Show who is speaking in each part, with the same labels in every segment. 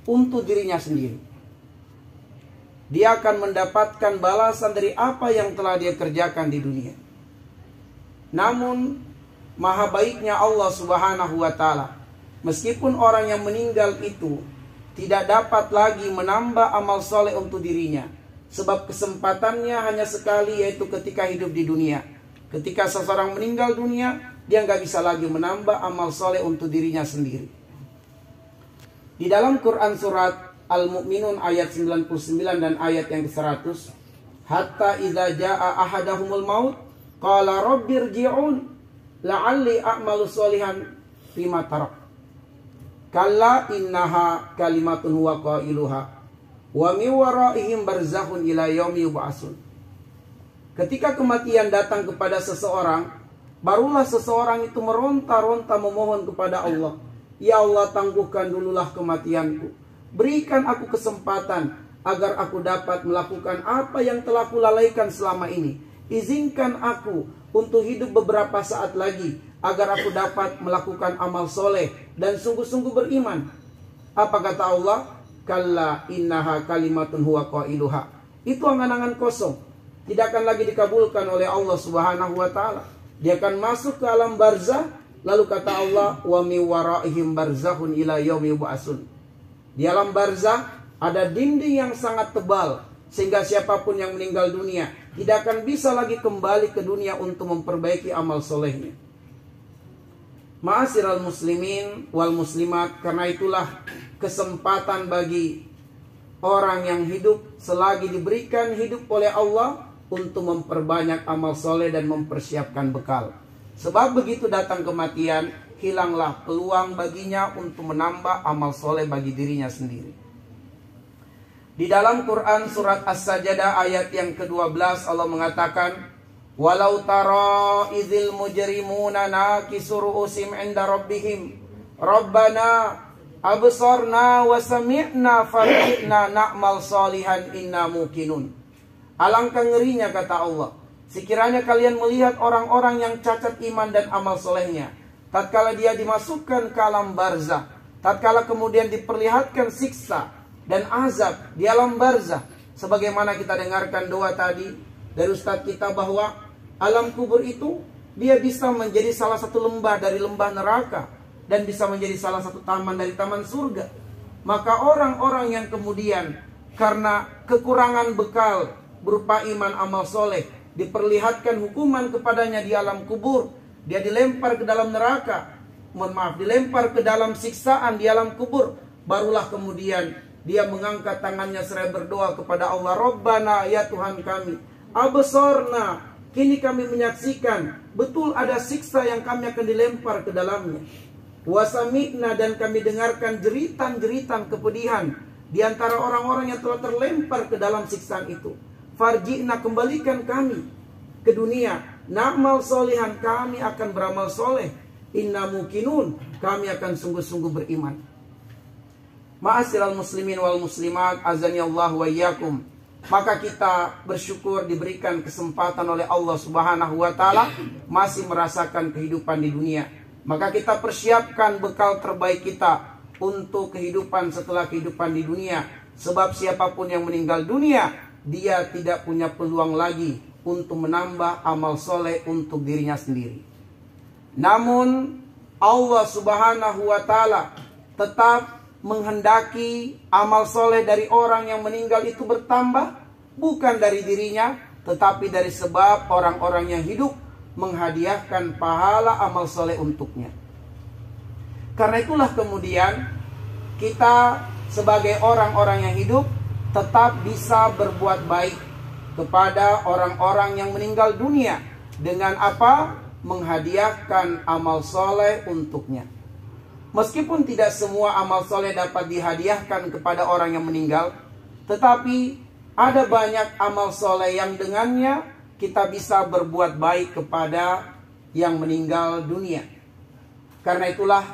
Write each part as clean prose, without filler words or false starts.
Speaker 1: untuk dirinya sendiri. Dia akan mendapatkan balasan dari apa yang telah dia kerjakan di dunia. Namun maha baiknya Allah Subhanahu wa ta'ala, meskipun orang yang meninggal itu tidak dapat lagi menambah amal soleh untuk dirinya, sebab kesempatannya hanya sekali, yaitu ketika hidup di dunia. Ketika seseorang meninggal dunia, dia nggak bisa lagi menambah amal soleh untuk dirinya sendiri. Di dalam Quran surat Al-Mu'minun ayat 99 dan ayat yang ke-100, hatta idza jaa ahadahumul maut qala rabbirji'un la'alli a'malu sholihan fima tarak. Kalla innaha kalimatun huwa qailuha wa min waraihim barzakhun ila yaumi yub'atsun. Ketika kematian datang kepada seseorang, barulah seseorang itu meronta-ronta memohon kepada Allah, ya Allah, tangguhkan dululah kematianku, berikan aku kesempatan agar aku dapat melakukan apa yang telah kulalaikan selama ini. Izinkan aku untuk hidup beberapa saat lagi agar aku dapat melakukan amal soleh dan sungguh-sungguh beriman. Apa kata Allah? Kalla innaha kalimatun huwa qailuha. Itu angan-angan kosong, tidak akan lagi dikabulkan oleh Allah Subhanahu wa ta'ala. Dia akan masuk ke alam barzah. Lalu kata Allah, wa mi waraihim barzakhun ila yaumi yub'atsun. Di alam barzah ada dinding yang sangat tebal, sehingga siapapun yang meninggal dunia tidak akan bisa lagi kembali ke dunia untuk memperbaiki amal solehnya. Ma'asyiral muslimin wal muslimat, karena itulah kesempatan bagi orang yang hidup selagi diberikan hidup oleh Allah untuk memperbanyak amal soleh dan mempersiapkan bekal. Sebab begitu datang kematian, hilanglah peluang baginya untuk menambah amal soleh bagi dirinya sendiri. Di dalam Quran surat As-Sajdah ayat yang ke-12 Allah mengatakan, walau tara idzil mujrimuna nakisu ru'usim 'inda rabbihim rabbana absarna wa sami'na farji'na na'mal salihan inna muqinun. Alangkah ngerinya, kata Allah, sekiranya kalian melihat orang-orang yang cacat iman dan amal solehnya, tatkala dia dimasukkan ke alam barzah, tatkala kemudian diperlihatkan siksa dan azab di alam barzah, sebagaimana kita dengarkan doa tadi dari Ustadz kita bahwa alam kubur itu dia bisa menjadi salah satu lembah dari lembah neraka dan bisa menjadi salah satu taman dari taman surga. Maka orang-orang yang kemudian karena kekurangan bekal berupa iman amal soleh, diperlihatkan hukuman kepadanya di alam kubur, dia dilempar ke dalam neraka, dilempar ke dalam siksaan di alam kubur, barulah kemudian dia mengangkat tangannya seraya berdoa kepada Allah, Rabbana, ya Tuhan kami, absorna, kini kami menyaksikan betul ada siksa yang kami akan dilempar ke dalamnya, wasami'na, dan kami dengarkan jeritan-jeritan kepedihan di antara orang-orang yang telah terlempar ke dalam siksaan itu. Farji'na, kembalikan kami ke dunia, na'mal solihan, kami akan beramal soleh, inna muqinun, kami akan sungguh-sungguh beriman. Ma'asyiral muslimin wal muslimat, azani Allah wa iyyakum. Maka kita bersyukur diberikan kesempatan oleh Allah Subhanahu wa ta'ala masih merasakan kehidupan di dunia. Maka kita persiapkan bekal terbaik kita untuk kehidupan setelah kehidupan di dunia. Sebab siapapun yang meninggal dunia, dia tidak punya peluang lagi untuk menambah amal soleh untuk dirinya sendiri. Namun Allah Subhanahu wa ta'ala tetap menghendaki amal soleh dari orang yang meninggal itu bertambah, bukan dari dirinya, tetapi dari sebab orang-orang yang hidup menghadiahkan pahala amal soleh untuknya. Karena itulah kemudian kita sebagai orang-orang yang hidup tetap bisa berbuat baik kepada orang-orang yang meninggal dunia. Dengan apa? Menghadiahkan amal soleh untuknya. Meskipun tidak semua amal soleh dapat dihadiahkan kepada orang yang meninggal, tetapi ada banyak amal soleh yang dengannya kita bisa berbuat baik kepada yang meninggal dunia. Karena itulah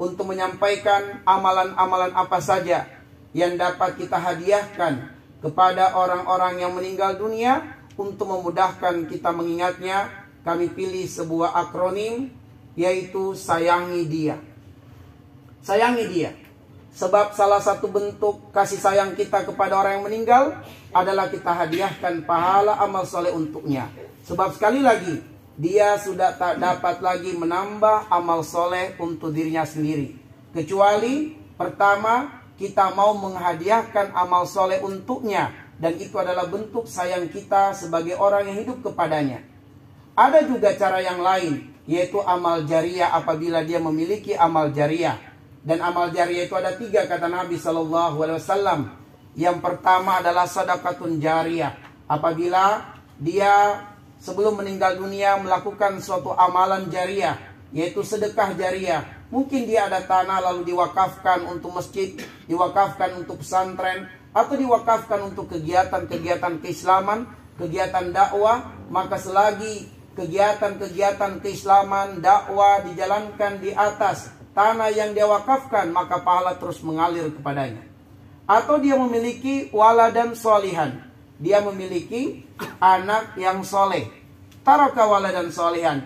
Speaker 1: untuk menyampaikan amalan-amalan apa saja yang dapat kita hadiahkan kepada orang-orang yang meninggal dunia, untuk memudahkan kita mengingatnya, kami pilih sebuah akronim, yaitu sayangi dia. Sayangi dia. Sebab salah satu bentuk kasih sayang kita kepada orang yang meninggal adalah kita hadiahkan pahala amal soleh untuknya. Sebab sekali lagi, dia sudah tak dapat lagi menambah amal soleh untuk dirinya sendiri. Kecuali pertama, kita mau menghadiahkan amal soleh untuknya. Dan itu adalah bentuk sayang kita sebagai orang yang hidup kepadanya. Ada juga cara yang lain, yaitu amal jariyah apabila dia memiliki amal jariyah. Dan amal jariyah itu ada 3 kata Nabi SAW. Yang pertama adalah sedekatun jariyah. Apabila dia sebelum meninggal dunia melakukan suatu amalan jariyah, yaitu sedekah jariyah. Mungkin dia ada tanah lalu diwakafkan untuk masjid, diwakafkan untuk pesantren, atau diwakafkan untuk kegiatan-kegiatan keislaman, kegiatan dakwah. Maka selagi kegiatan-kegiatan keislaman, dakwah dijalankan di atas tanah yang dia wakafkan, maka pahala terus mengalir kepadanya. Atau dia memiliki waladan solihan, dia memiliki anak yang soleh, taraka waladan solihan.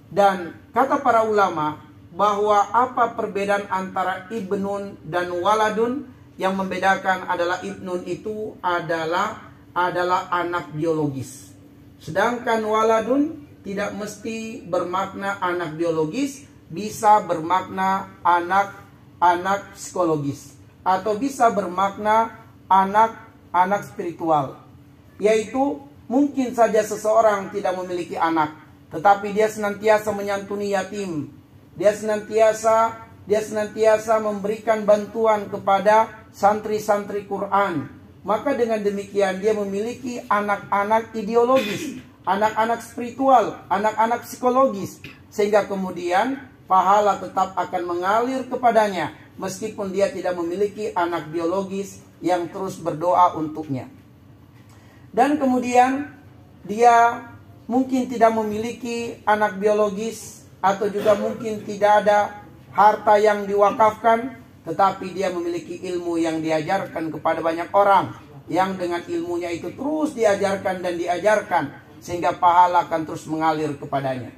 Speaker 1: Dan kata para ulama bahwa apa perbedaan antara ibnun dan waladun? Yang membedakan adalah ibnun itu adalah anak biologis, sedangkan waladun tidak mesti bermakna anak biologis, bisa bermakna anak psikologis, atau bisa bermakna anak spiritual. Yaitu mungkin saja seseorang tidak memiliki anak, tetapi dia senantiasa menyantuni yatim. Dia senantiasa memberikan bantuan kepada santri-santri Quran. Maka dengan demikian dia memiliki anak-anak ideologis, anak-anak spiritual, anak-anak psikologis. Sehingga kemudian pahala tetap akan mengalir kepadanya meskipun dia tidak memiliki anak biologis yang terus berdoa untuknya. Dan kemudian dia mungkin tidak memiliki anak biologis atau juga mungkin tidak ada harta yang diwakafkan, tetapi dia memiliki ilmu yang diajarkan kepada banyak orang, yang dengan ilmunya itu terus diajarkan dan diajarkan sehingga pahala akan terus mengalir kepadanya.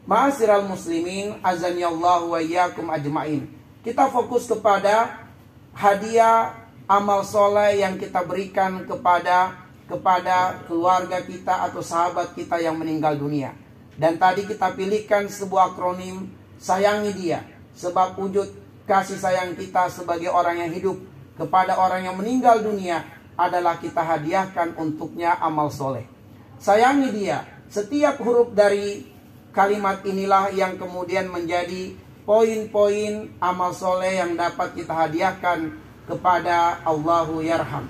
Speaker 1: Ma'asyiral muslimin, azanillahu wa iyyakum ajmain. Kita fokus kepada hadiah amal soleh yang kita berikan kepada keluarga kita atau sahabat kita yang meninggal dunia. Dan tadi kita pilihkan sebuah akronim, sayangi dia. Sebab wujud kasih sayang kita sebagai orang yang hidup kepada orang yang meninggal dunia adalah kita hadiahkan untuknya amal soleh. Sayangi dia. Setiap huruf dari kalimat inilah yang kemudian menjadi poin-poin amal soleh yang dapat kita hadiahkan kepada Allahu Yarham.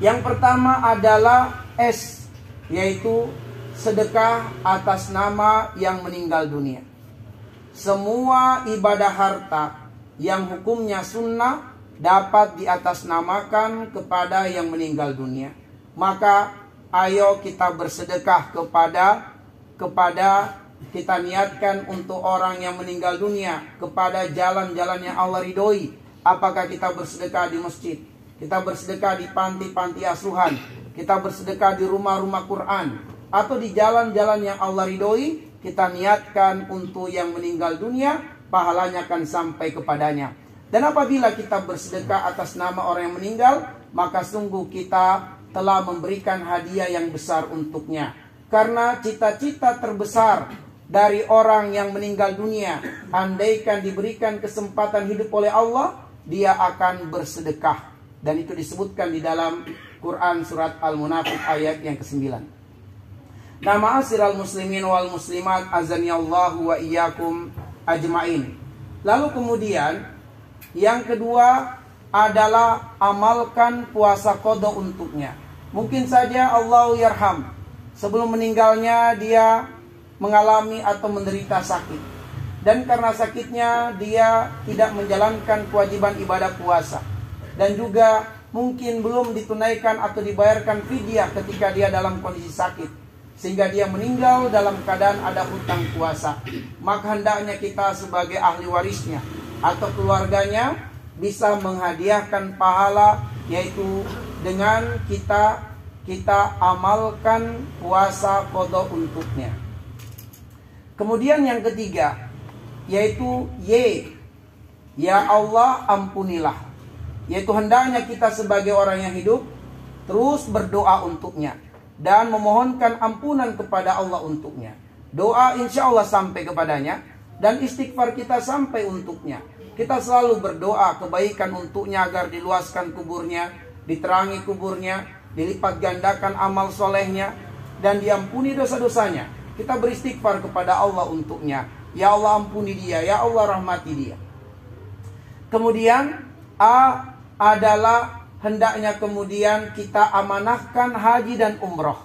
Speaker 1: Yang pertama adalah S, yaitu sedekah atas nama yang meninggal dunia. Semua ibadah harta yang hukumnya sunnah dapat diatasnamakan kepada yang meninggal dunia. Maka ayo kita bersedekah kepada kita niatkan untuk orang yang meninggal dunia, kepada jalan-jalan yang Allah ridhoi. Apakah kita bersedekah di masjid, kita bersedekah di panti-panti asuhan, kita bersedekah di rumah-rumah Quran, atau di jalan-jalan yang Allah ridhoi, kita niatkan untuk yang meninggal dunia, pahalanya akan sampai kepadanya. Dan apabila kita bersedekah atas nama orang yang meninggal, maka sungguh kita telah memberikan hadiah yang besar untuknya. Karena cita-cita terbesar dari orang yang meninggal dunia, andaikan diberikan kesempatan hidup oleh Allah, dia akan bersedekah. Dan itu disebutkan di dalam Quran surat Al-Munafiq ayat yang ke-9. Nah, ma'asyiral muslimin wal muslimat, azanillahu wa iyyakum ajmain. Lalu kemudian yang kedua adalah amalkan puasa qada untuknya. Mungkin saja Allahu Yarham, sebelum meninggalnya dia mengalami atau menderita sakit. Dan karena sakitnya dia tidak menjalankan kewajiban ibadah puasa. Dan juga mungkin belum ditunaikan atau dibayarkan fidyah ketika dia dalam kondisi sakit, sehingga dia meninggal dalam keadaan ada hutang puasa. Maka hendaknya kita sebagai ahli warisnya atau keluarganya bisa menghadiahkan pahala, yaitu dengan kita amalkan puasa qada untuknya. Kemudian yang ketiga, yaitu Y, Ya Allah, ampunilah. Yaitu hendaknya kita sebagai orang yang hidup terus berdoa untuknya dan memohonkan ampunan kepada Allah untuknya. Doa insya Allah sampai kepadanya dan istighfar kita sampai untuknya. Kita selalu berdoa kebaikan untuknya agar diluaskan kuburnya, diterangi kuburnya, dilipat gandakan amal solehnya, dan diampuni dosa-dosanya. Kita beristighfar kepada Allah untuknya. Ya Allah, ampuni dia, ya Allah, rahmati dia. Kemudian A adalah hendaknya kemudian kita amanahkan haji dan umroh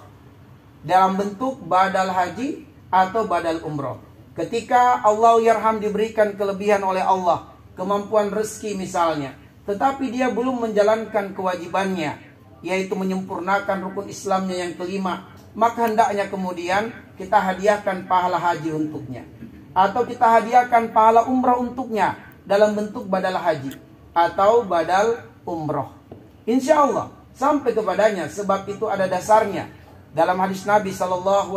Speaker 1: dalam bentuk badal haji atau badal umroh. Ketika Allah yarham diberikan kelebihan oleh Allah, kemampuan rezeki misalnya, tetapi dia belum menjalankan kewajibannya, yaitu menyempurnakan rukun Islamnya yang kelima, maka hendaknya kemudian kita hadiahkan pahala haji untuknya, atau kita hadiahkan pahala umrah untuknya dalam bentuk badal haji atau badal umroh. Insya Allah sampai kepadanya, sebab itu ada dasarnya dalam hadis Nabi SAW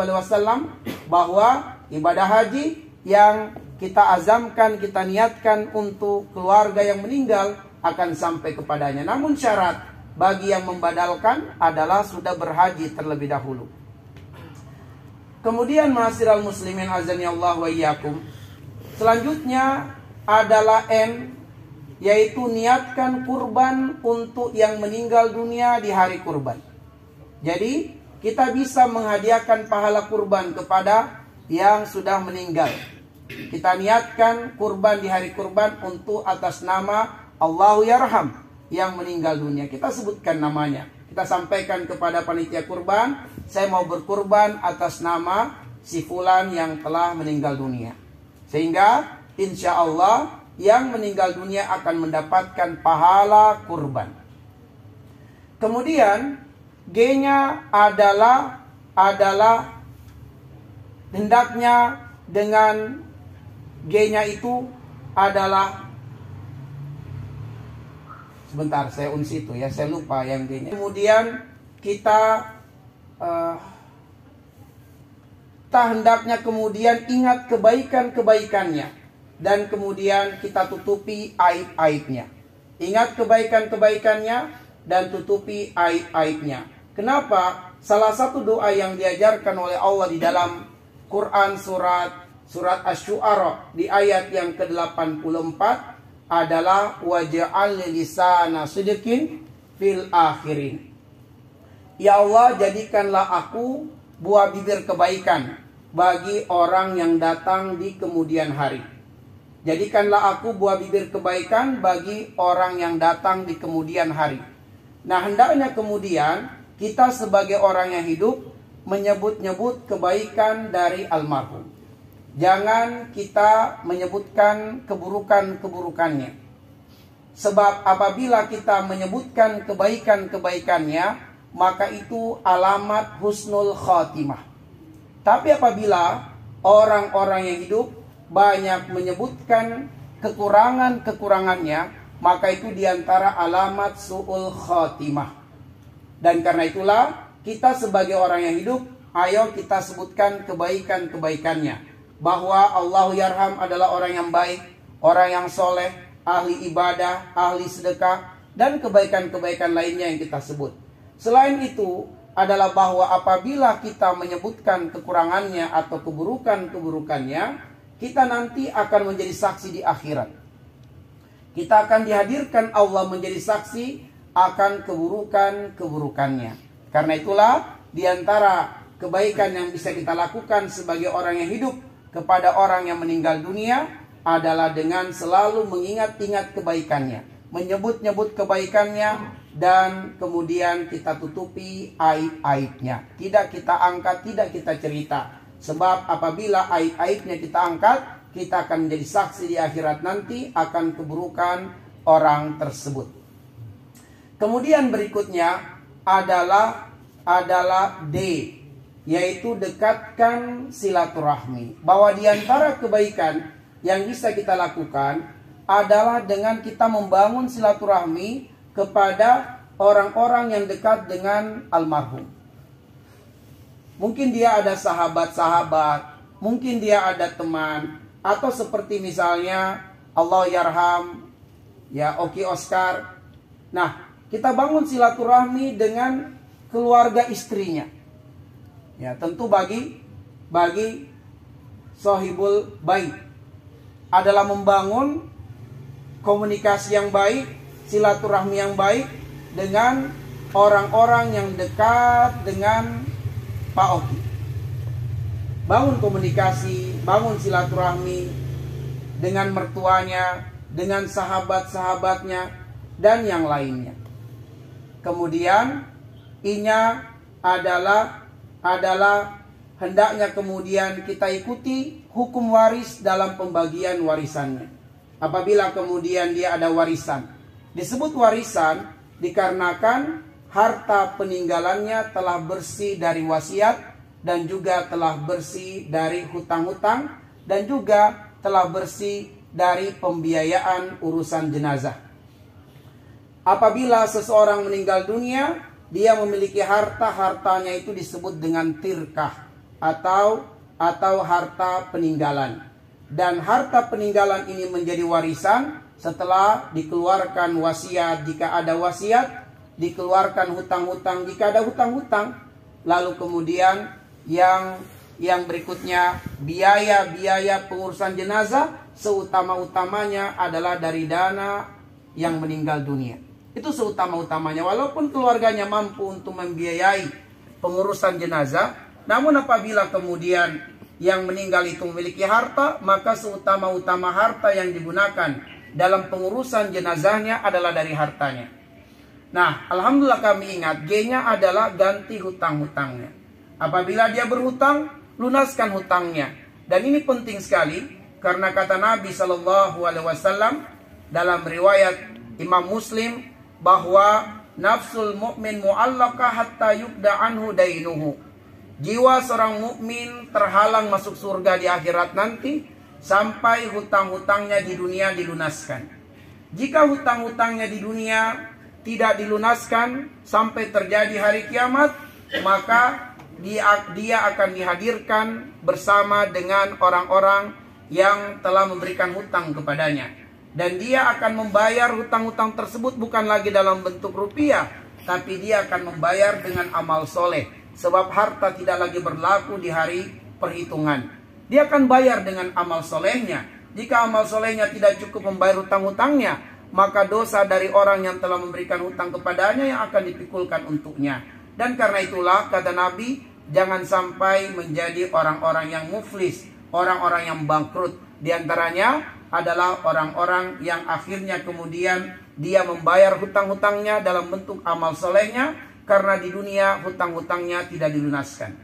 Speaker 1: bahwa ibadah haji yang kita azamkan, kita niatkan untuk keluarga yang meninggal akan sampai kepadanya. Namun syarat bagi yang membadalkan adalah sudah berhaji terlebih dahulu. Kemudian ma'asyiral muslimin azani Allah wa iyyakum, selanjutnya adalah N, yaitu niatkan kurban untuk yang meninggal dunia di hari kurban. Jadi kita bisa menghadiahkan pahala kurban kepada yang sudah meninggal. Kita niatkan kurban di hari kurban untuk atas nama Allahu yarham yang meninggal dunia. Kita sebutkan namanya. Kita sampaikan kepada panitia kurban, saya mau berkurban atas nama si fulan yang telah meninggal dunia. Sehingga insya Allah yang meninggal dunia akan mendapatkan pahala kurban. Kemudian G-nya adalah hendaknya dengan G-nya itu adalah, sebentar saya unsi itu ya, saya lupa yang G-nya. Kemudian kita hendaknya kemudian ingat kebaikan-kebaikannya dan kemudian kita tutupi aib-aibnya. Ingat kebaikan-kebaikannya dan tutupi aib-aibnya. Kenapa? Salah satu doa yang diajarkan oleh Allah di dalam Quran surat Asy-Syu'ara di ayat yang ke-84 adalah waj'al lisana sidqin fil akhirin. Ya Allah, jadikanlah aku buah bibir kebaikan bagi orang yang datang di kemudian hari. Jadikanlah aku buah bibir kebaikan bagi orang yang datang di kemudian hari. Nah, hendaknya kemudian kita sebagai orang yang hidup menyebut-nyebut kebaikan dari almarhum. Jangan kita menyebutkan keburukan-keburukannya. Sebab apabila kita menyebutkan kebaikan-kebaikannya, maka itu alamat husnul khatimah. Tapi apabila orang-orang yang hidup banyak menyebutkan kekurangan-kekurangannya, maka itu diantara alamat su'ul khatimah. Dan karena itulah kita sebagai orang yang hidup, ayo kita sebutkan kebaikan-kebaikannya. Bahwa Allah yarham adalah orang yang baik, orang yang soleh, ahli ibadah, ahli sedekah, dan kebaikan-kebaikan lainnya yang kita sebut. Selain itu adalah bahwa apabila kita menyebutkan kekurangannya atau keburukan-keburukannya, kita nanti akan menjadi saksi di akhirat. Kita akan dihadirkan Allah menjadi saksi akan keburukan-keburukannya. Karena itulah diantara kebaikan yang bisa kita lakukan sebagai orang yang hidup kepada orang yang meninggal dunia adalah dengan selalu mengingat-ingat kebaikannya, menyebut-nyebut kebaikannya, dan kemudian kita tutupi aib-aibnya. Tidak kita angkat, tidak kita cerita. Sebab apabila aib-aibnya kita angkat, kita akan menjadi saksi di akhirat nanti akan keburukan orang tersebut. Kemudian berikutnya adalah D, yaitu dekatkan silaturahmi. Bahwa di antara kebaikan yang bisa kita lakukan adalah dengan kita membangun silaturahmi kepada orang-orang yang dekat dengan almarhum. Mungkin dia ada sahabat-sahabat, mungkin dia ada teman, atau seperti misalnya Allah yarham ya Oki Oscar. Nah, kita bangun silaturahmi dengan keluarga istrinya. Ya, tentu bagi Sohibul Bait adalah membangun komunikasi yang baik, silaturahmi yang baik dengan orang-orang yang dekat dengan Pak Oki. Bangun komunikasi, bangun silaturahmi dengan mertuanya, dengan sahabat-sahabatnya, dan yang lainnya. Kemudian inya adalah hendaknya kemudian kita ikuti hukum waris dalam pembagian warisannya. Apabila kemudian dia ada warisan, disebut warisan dikarenakan harta peninggalannya telah bersih dari wasiat, dan juga telah bersih dari hutang-hutang, dan juga telah bersih dari pembiayaan urusan jenazah. Apabila seseorang meninggal dunia, dia memiliki hartanya itu disebut dengan tirkah atau harta peninggalan. Dan harta peninggalan ini menjadi warisan setelah dikeluarkan wasiat jika ada wasiat, dikeluarkan hutang-hutang jika ada hutang-hutang, lalu kemudian yang berikutnya biaya-biaya pengurusan jenazah seutama-utamanya adalah dari dana yang meninggal dunia. Itu seutama-utamanya, walaupun keluarganya mampu untuk membiayai pengurusan jenazah, namun apabila kemudian yang meninggal itu memiliki harta, maka seutama-utama harta yang digunakan dalam pengurusan jenazahnya adalah dari hartanya. Nah, alhamdulillah kami ingat G-nya adalah ganti hutang-hutangnya. Apabila dia berhutang, lunaskan hutangnya. Dan ini penting sekali karena kata Nabi SAW dalam riwayat Imam Muslim bahwa nafsul mu'min mu'allaqah hatta yubda anhu dainuhu. Jiwa seorang mukmin terhalang masuk surga di akhirat nanti sampai hutang-hutangnya di dunia dilunaskan. Jika hutang-hutangnya di dunia tidak dilunaskan sampai terjadi hari kiamat, maka dia akan dihadirkan bersama dengan orang-orang yang telah memberikan hutang kepadanya. Dan dia akan membayar hutang-hutang tersebut bukan lagi dalam bentuk rupiah, tapi dia akan membayar dengan amal soleh. Sebab harta tidak lagi berlaku di hari perhitungan. Dia akan bayar dengan amal solehnya. Jika amal solehnya tidak cukup membayar hutang-hutangnya, maka dosa dari orang yang telah memberikan hutang kepadanya yang akan dipikulkan untuknya. Dan karena itulah kata Nabi, jangan sampai menjadi orang-orang yang muflis, orang-orang yang bangkrut. Di antaranya adalah orang-orang yang akhirnya kemudian dia membayar hutang-hutangnya dalam bentuk amal solehnya, karena di dunia hutang-hutangnya tidak dilunaskan.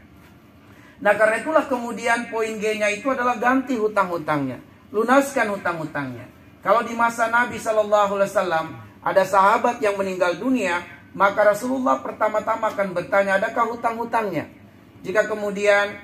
Speaker 1: Nah, karena itulah kemudian poin G-nya itu adalah ganti hutang-hutangnya, lunaskan hutang-hutangnya. Kalau di masa Nabi SAW ada sahabat yang meninggal dunia, maka Rasulullah pertama-tama akan bertanya, adakah hutang-hutangnya? Jika kemudian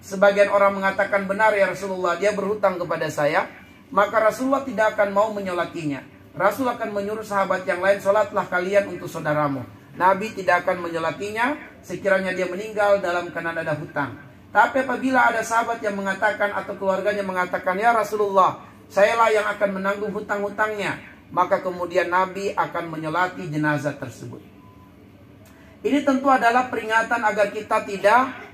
Speaker 1: sebagian orang mengatakan benar ya Rasulullah, dia berhutang kepada saya, maka Rasulullah tidak akan mau menyolatinya. Rasul akan menyuruh sahabat yang lain, sholatlah kalian untuk saudaramu. Nabi tidak akan menyolatinya sekiranya dia meninggal dalam keadaan ada hutang. Tapi apabila ada sahabat yang mengatakan atau keluarganya mengatakan, ya Rasulullah, sayalah yang akan menanggung hutang-hutangnya, maka kemudian Nabi akan menyolati jenazah tersebut. Ini tentu adalah peringatan agar kita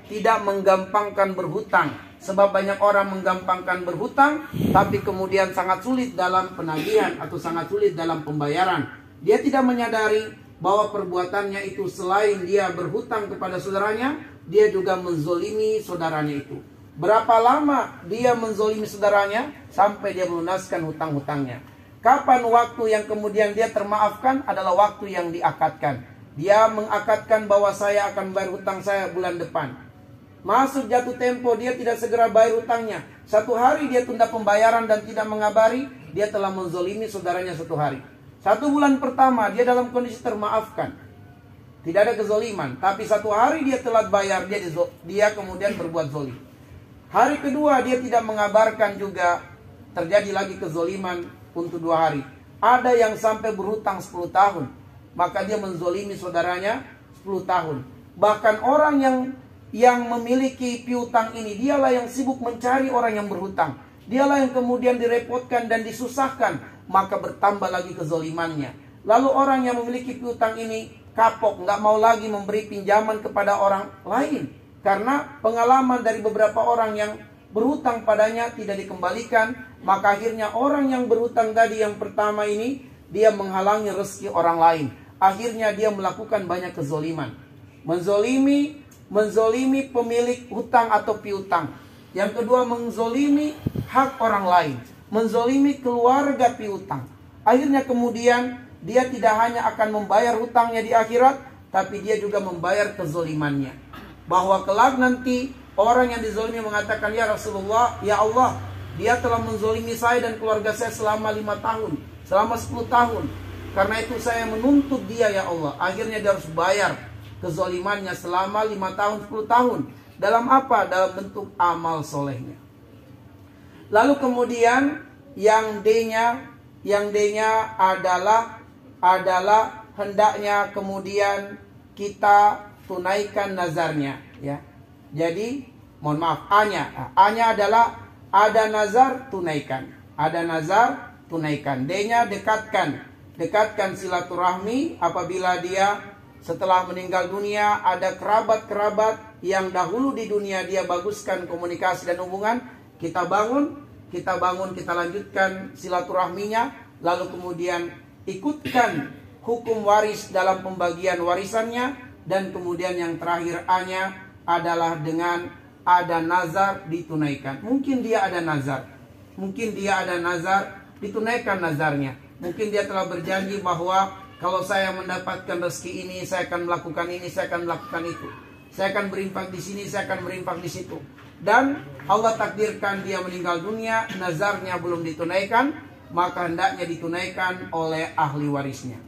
Speaker 1: tidak menggampangkan berhutang. Sebab banyak orang menggampangkan berhutang, tapi kemudian sangat sulit dalam penagihan atau sangat sulit dalam pembayaran. Dia tidak menyadari bahwa perbuatannya itu selain dia berhutang kepada saudaranya, dia juga menzolimi saudaranya itu. Berapa lama dia menzolimi saudaranya sampai dia melunaskan hutang-hutangnya. Kapan waktu yang kemudian dia termaafkan adalah waktu yang diakadkan. Dia mengakadkan bahwa saya akan bayar hutang saya bulan depan. Masuk jatuh tempo, dia tidak segera bayar hutangnya. Satu hari dia tunda pembayaran dan tidak mengabari, dia telah menzolimi saudaranya satu hari. 1 bulan pertama dia dalam kondisi termaafkan, tidak ada kezoliman. Tapi 1 hari dia telat bayar, dia kemudian berbuat zolim. Hari kedua dia tidak mengabarkan, juga terjadi lagi kezoliman untuk 2 hari. Ada yang sampai berhutang 10 tahun, maka dia menzolimi saudaranya 10 tahun. Bahkan orang yang memiliki piutang ini, dialah yang sibuk mencari orang yang berhutang. Dialah yang kemudian direpotkan dan disusahkan maka bertambah lagi kezolimannya. Lalu orang yang memiliki piutang ini kapok, nggak mau lagi memberi pinjaman kepada orang lain. Karena pengalaman dari beberapa orang yang berhutang padanya tidak dikembalikan, maka akhirnya orang yang berhutang tadi yang pertama ini, dia menghalangi rezeki orang lain. Akhirnya dia melakukan banyak kezoliman. Menzolimi pemilik hutang atau piutang. Yang kedua, menzolimi hak orang lain. Menzolimi keluarga piutang. Akhirnya kemudian dia tidak hanya akan membayar hutangnya di akhirat, tapi dia juga membayar kezolimannya. Bahwa kelak nanti orang yang dizolimi mengatakan, ya Rasulullah, ya Allah, dia telah menzolimi saya dan keluarga saya selama 5 tahun, selama 10 tahun. Karena itu saya menuntut dia, ya Allah. Akhirnya dia harus bayar kezolimannya selama 5 tahun, 10 tahun. Dalam apa? Dalam bentuk amal solehnya. Lalu kemudian yang D-nya adalah hendaknya kemudian kita tunaikan nazarnya, ya. Jadi mohon maaf, A-nya adalah ada nazar, tunaikan. Ada nazar, tunaikan. D-nya dekatkan silaturahmi. Apabila dia setelah meninggal dunia ada kerabat-kerabat yang dahulu di dunia dia baguskan komunikasi dan hubungan, kita lanjutkan silaturahminya, lalu kemudian ikutkan hukum waris dalam pembagian warisannya, dan kemudian yang terakhir A-nya adalah dengan ada nazar, ditunaikan. Mungkin dia ada nazar, ditunaikan nazarnya. Mungkin dia telah berjanji bahwa kalau saya mendapatkan rezeki ini, saya akan melakukan ini, saya akan melakukan itu. Saya akan berinfak di sini, saya akan berinfak di situ. Dan Allah takdirkan dia meninggal dunia, nazarnya belum ditunaikan, maka hendaknya ditunaikan oleh ahli warisnya.